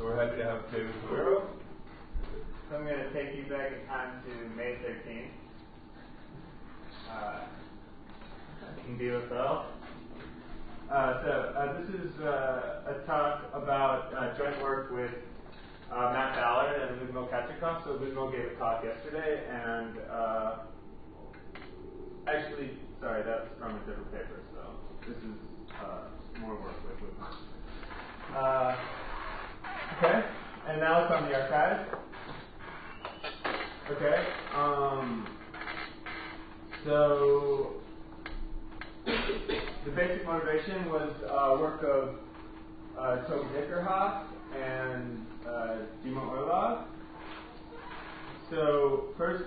So we're happy to have Favero. So I'm going to take you back in time to May 13th. You can deal with that. This is a talk about joint work with Matt Ballard and Lyudmila Kachikov. So Lyudmila gave a talk yesterday, and actually, sorry, that's from a different paper. So this is more work with Lyudmila. Okay, and now it's on the archive. Okay, so the basic motivation was work of Toby Dickerhoff and Dima Orlov. So first,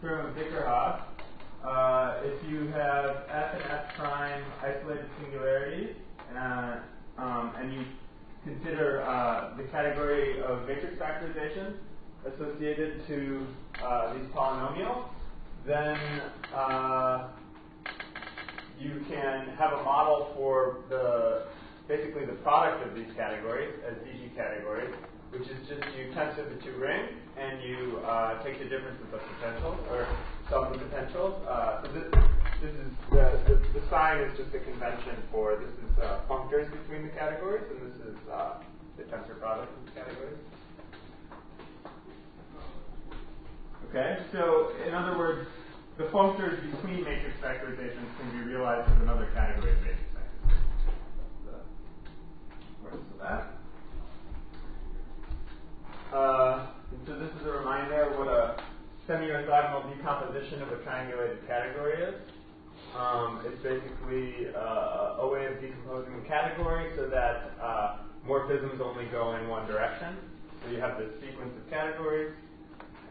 theorem of Dickerhoff. If you have f and f prime isolated singularities, and you consider the category of matrix factorization associated to these polynomials, then you can have a model for basically the product of these categories as DG categories, which is just you tensor the two rings and you take the difference of the potentials or sum the potentials. So this is the sign is just a convention for this is functors between the categories, and this is the tensor product of the categories. Okay, so in other words, the functors between matrix factorizations can be realized as another category of matrix factorization. So that. So this is a reminder of what a semi-orthogonal decomposition of a triangulated category is. It's basically a way of decomposing a category so that morphisms only go in one direction. So you have this sequence of categories,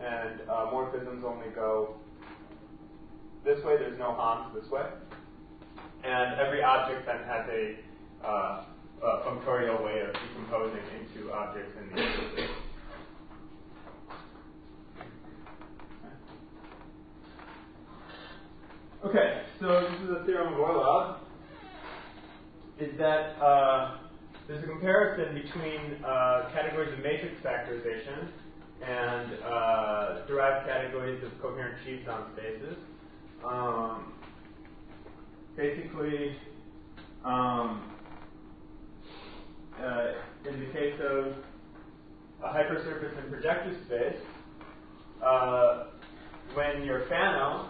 and morphisms only go this way. There's no Hans this way. And every object then has a functorial way of decomposing into objects in the space. Okay, so this is the theorem of Orlov. Is that there's a comparison between categories of matrix factorization and derived categories of coherent sheaves on spaces. Basically, in the case of a hypersurface and projective space, when you're Fano,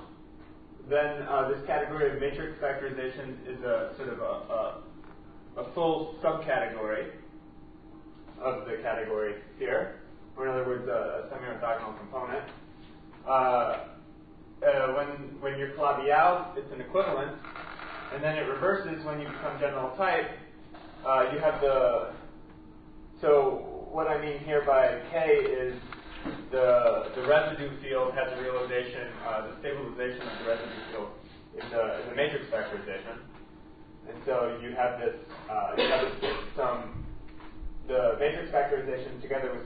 then this category of matrix factorizations is a sort of a full subcategory of the category here, or in other words, a semi-orthogonal component. When you're Calabi-Yau, it's an equivalent, and then it reverses when you become general type. You have so what I mean here by K is the residue field has a realization, the stabilization of the residue field is a matrix factorization, and so you have this, the matrix factorization together with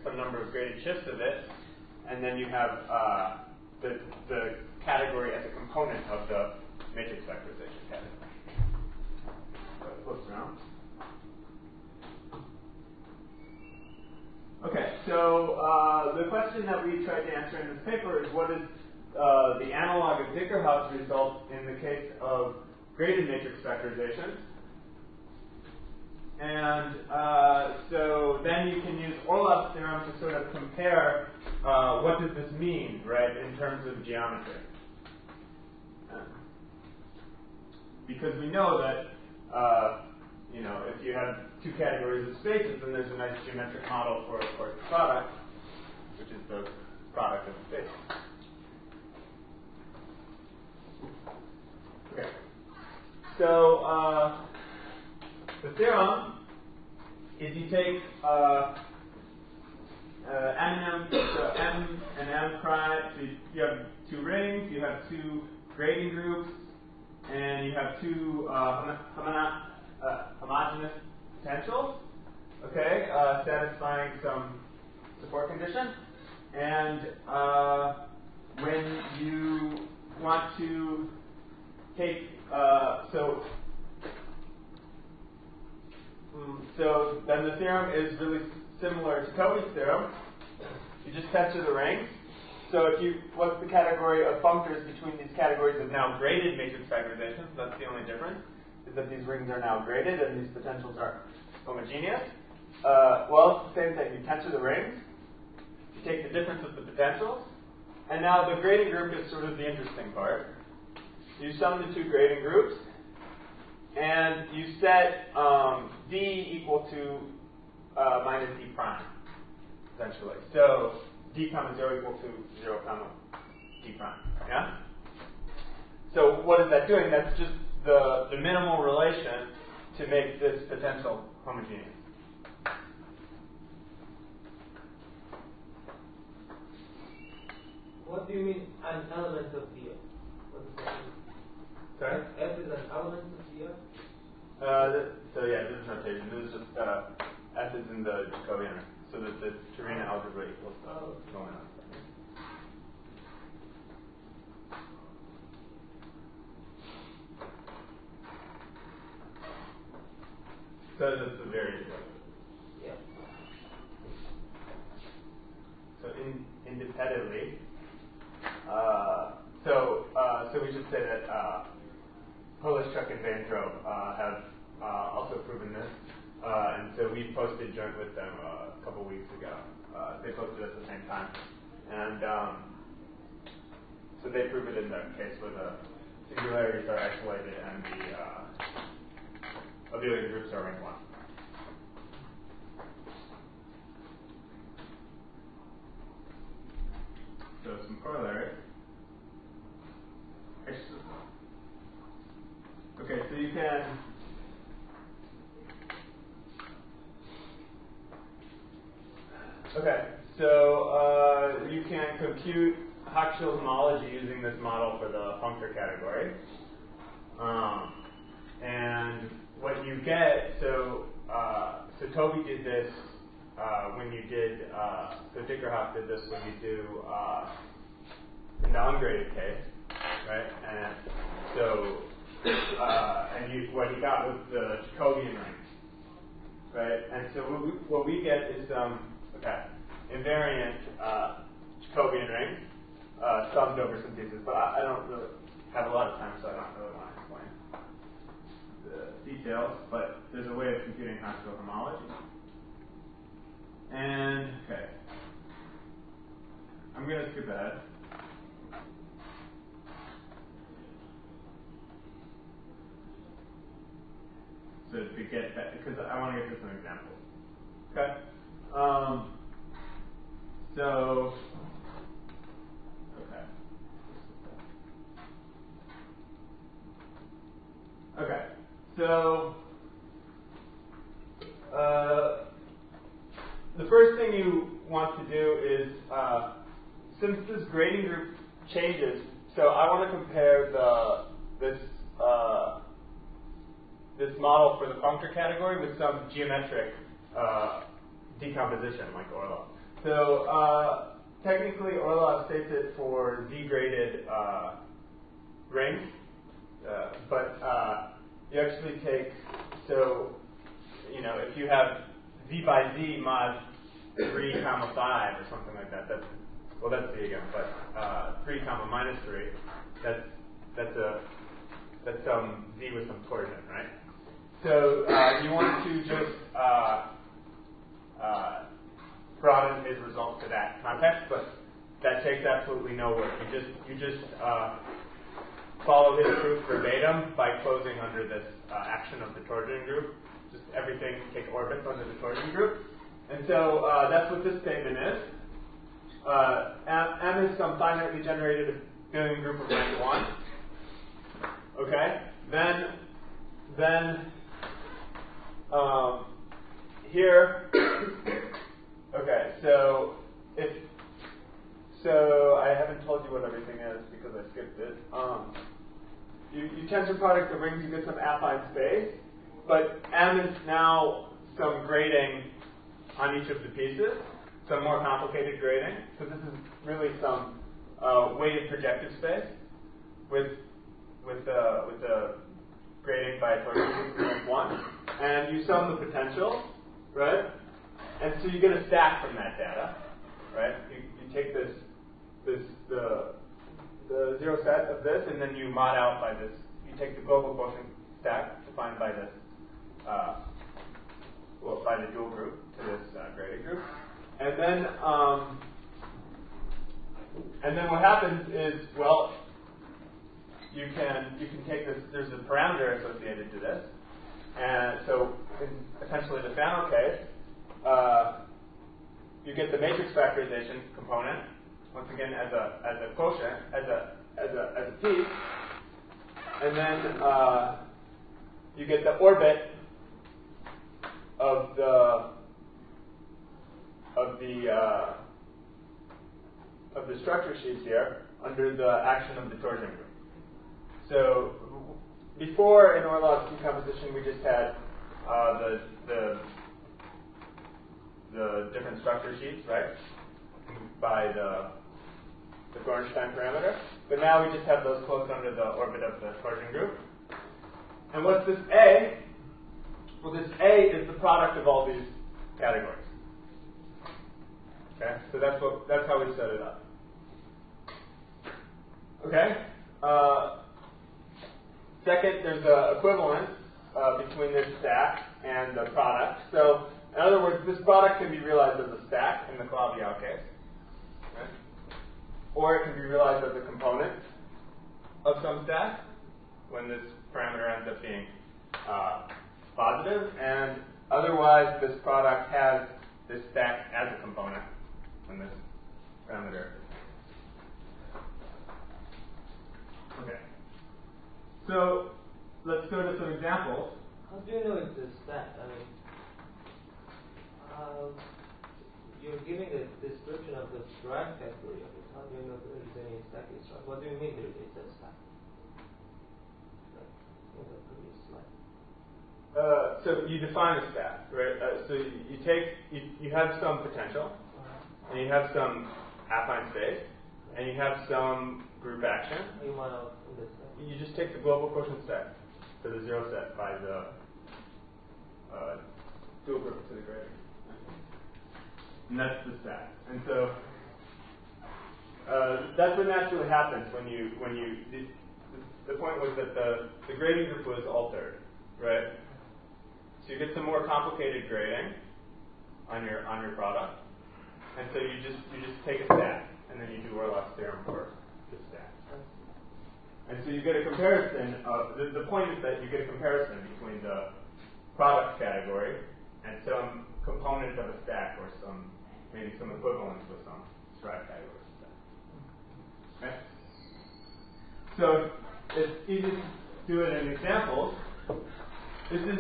some number of graded shifts of it, and then you have the category as a component of the matrix factorization category. So it flips around. Okay, so the question that we tried to answer in this paper is what is the analog of Dickerhoff's result in the case of graded matrix factorizations? And so then you can use Orlov's theorem to sort of compare what does this mean, right, in terms of geometry. Because we know that if you have two categories of spaces, then there's a nice geometric model for the product, which is the product of the space. Okay. So the theorem is you take M and M, so M and M prime, so you have two rings, you have two grading groups, and you have two homogeneous potentials, okay, satisfying some support condition. And when you want to take, so So then the theorem is really similar to Toby's theorem. You just tensor the rings. So what's the category of functors between these categories of now graded matrix factorizations? That's the only difference, is that these rings are now graded and these potentials are homogeneous. Well, it's the same thing. You tensor the rings, you take the difference of the potentials, and now the grading group is sort of the interesting part. You sum the two grading groups, and you set D equal to minus D prime, essentially. So D comma 0 equal to 0 comma D prime. Yeah? So what is that doing? That's just the minimal relation to make this potential homogeneous. What do you mean an element of D? What does that mean? Sorry? F is an element of D? So yeah, this is notation. This is just F is in the Jacobian, so that the Turina algebra equals going on. So that's the very Yeah. So independently, so we should say that Polishchuk and Van Drobe have also proven this, and so we posted joint with them a couple weeks ago. They posted at the same time, and so they prove it in their case where the singularities are isolated and the abelian groups are rank 1. So some corollaries. Okay, so you can you can compute Hochschild homology using this model for the functor category. And what you get, so Toby did this when you did, so Dickerhoff did this when you do in the ungraded case, right? And so, what he got was the Jacobian ring, right? And so what we get is invariant Jacobian ring summed over some pieces, but I don't really have a lot of time, so I don't really want to explain the details, but there's a way of computing Hochschild homology. And, okay, I'm going to skip ahead. So to get that, because I want to get to some examples. Okay? So the first thing you want to do is, since this grading group changes, so I want to compare this model for the functor category with some geometric decomposition like Orlov. So technically Orlov states it for Z-graded rings, but you actually take, so if you have Z by Z mod 3 comma 5 or something like that, that's Z again, but 3 comma minus 3, that's some Z with some torsion, right? So you want to just broaden his result to that context, but that takes absolutely no work. You just follow his proof verbatim by closing under this action of the torsion group. Just everything take orbits under the torsion group. And so that's what this statement is. M is some finitely generated abelian group of rank 1. Okay? Then here, okay, so I haven't told you what everything is because I skipped it. You tensor product the rings, you get some affine space, but M is now some grading on each of the pieces, some more complicated grading. So this is really some weighted projective space with the grading by torsion group rank 1. and you sum the potential, right? And so you get a stack from that data, right? You take the zero set of this, and then you mod out by this. You take the global quotient stack defined by this, by the dual group to this graded group, and then what happens is, well, you can take this. There's a parameter associated to this, and so in essentially the Fano case, you get the matrix factorization component once again as a quotient, as a piece, and then you get the orbit of the structure sheets here under the action of the torsion group. So before in Orlov's decomposition, we just had the different structure sheets, right, by the Gornstein parameter. But now we just have those closed under the orbit of the torsion group. And what's this A? Well, this A is the product of all these categories. Okay, so that's how we set it up. Okay. Second, there's an equivalence between this stack and the product. So, in other words, this product can be realized as a stack in the Calabi-Yau case, right? Or it can be realized as a component of some stack when this parameter ends up being positive, and otherwise this product has this stack as a component when this parameter. Okay. So let's go to some examples. How do you know it's a stack? I mean, you're giving a description of the derived category of it. How do you know there is any stack instruction? What do you mean there is a stack? Like in the previous slide. So you define a stack, right? So you have some potential, and you have some affine space, and you have some group action. You want to in this stack? You just take the global quotient stack to the zero set by the dual group to the gradient. And that's the stack. And so that's what naturally happens when you the point was that the grading group was altered, right? So you get some more complicated grading on your product. And so you just take a stack and then you do Orlov's theorem for the stack. And so you get a comparison of the point is that you get a comparison between the product category and some component of a stack or maybe some equivalence with some derived category of stack. Okay? So it's easy to do it in examples. This is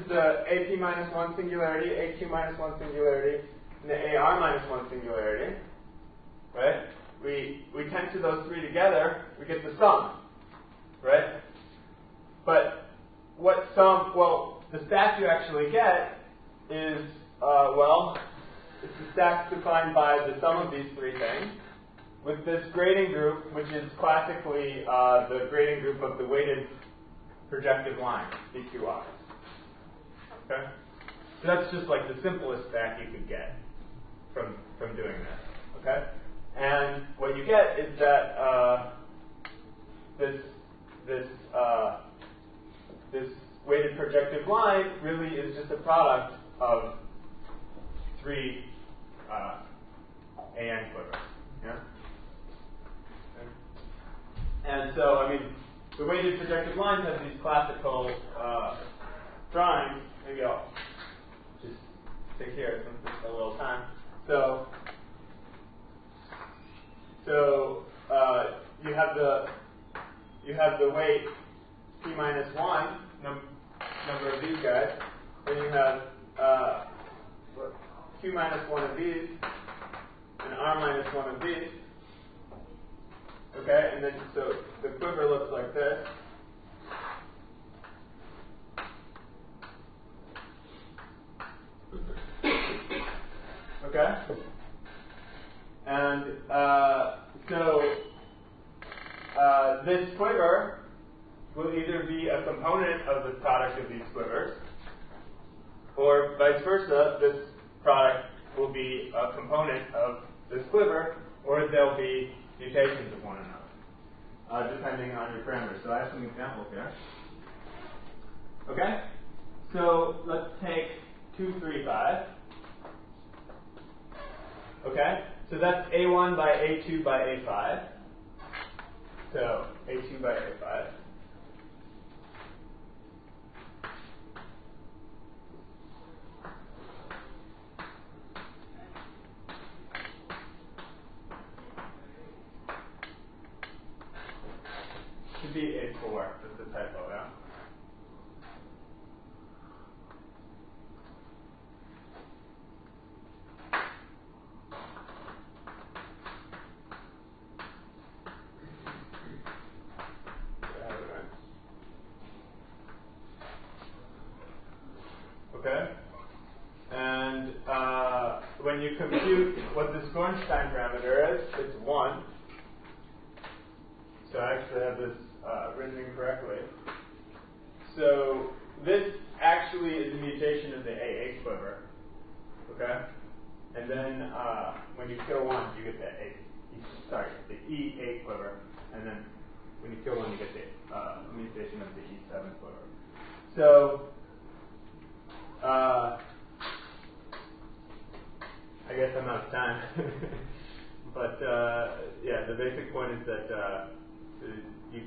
the AP minus 1 singularity, AQ minus 1 singularity, and the AR minus 1 singularity. Right? We tend to those three together, we get the sum. Right? But what sum? Well, the stack you actually get is it's the stack defined by the sum of these three things, with this grading group, which is classically the grading group of the weighted projective line, PQI. Okay? So that's just like the simplest stack you could get from doing this. Okay? And what you get is that this weighted projective line really is just a product of three AN quivers. Yeah? Okay. And so, I mean, the weighted projective lines have these classical drawings. Maybe I'll just take here since it's a little time. So you have the weight p minus 1 number of these guys. Then you have q minus 1 of these and r minus 1 of these. Okay, and then so the quiver looks like this. Okay, and so this quiver will either be a component of the product of these squivers, or vice versa, this product will be a component of this quiver, or they'll be mutations of one another, depending on your parameters. So I have some examples here. Okay? So let's take 2, 3, 5. Okay? So that's A1 by A2 by A5. So A2 by A5. Should be A4, that's a typo, yeah? Okay? And when you compute what this Gornstein parameter is, it's 1. So I actually have this written incorrectly. So this actually is a mutation of the AA quiver. Okay? And then when you kill one, you get the E8 quiver. And then when you kill one, you get the mutation of the E7 quiver. So I guess I'm out of time. But yeah, the basic point is that you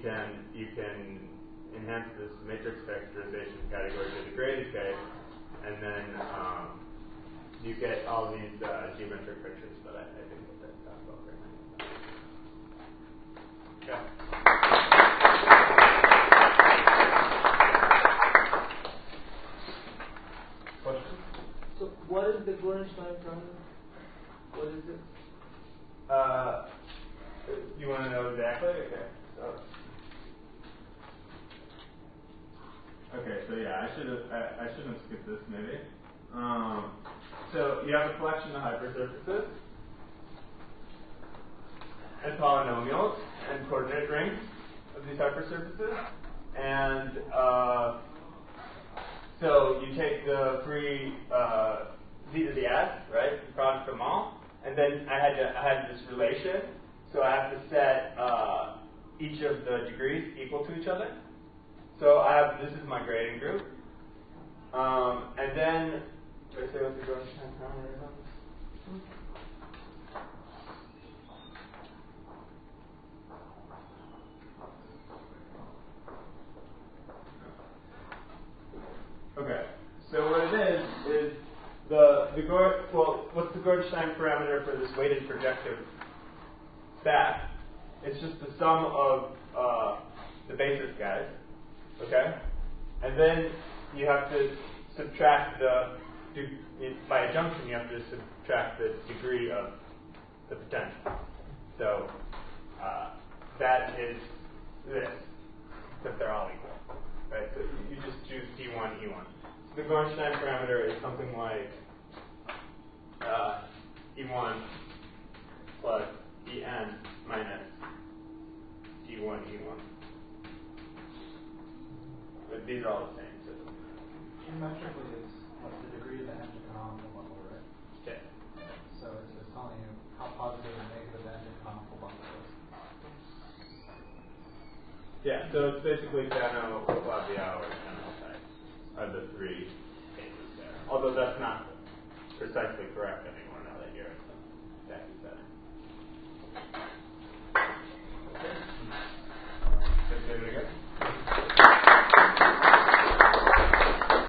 can enhance this matrix factorization category to the graded case, and then you get all these geometric pictures. But I think that's about right. Okay. Questions? So what is the Gornstein parameter? What is it? You want to know exactly? Okay. So yeah, I shouldn't have skipped this maybe. So you have a collection of hypersurfaces and polynomials and coordinate rings of these hypersurfaces, and so you take the free z to the s, right, the product of them all, and then I had this relation, so I have to set each of the degrees equal to each other. So this is my grading group, and then let's say what's the Gornstein parameter on this? Okay, so what it is what's the Gornstein parameter for this weighted projective stack? It's just the sum of the basis guys, okay? And then you have to subtract by adjunction, you have to subtract the degree of the potential. So that is this, except they're all equal, right? So you just choose T1, E1. So the Gornstein parameter is something like E1 plus En minus T1, E1. But these are all the same. So geometrically, it's what the degree of the engine canonical bundle, right? okay. So it's telling you how positive and negative the engine canonical bundle is. Yeah, so it's basically Dano, Flavio, or Dano type are the three cases there. Although that's not precisely correct, I think, one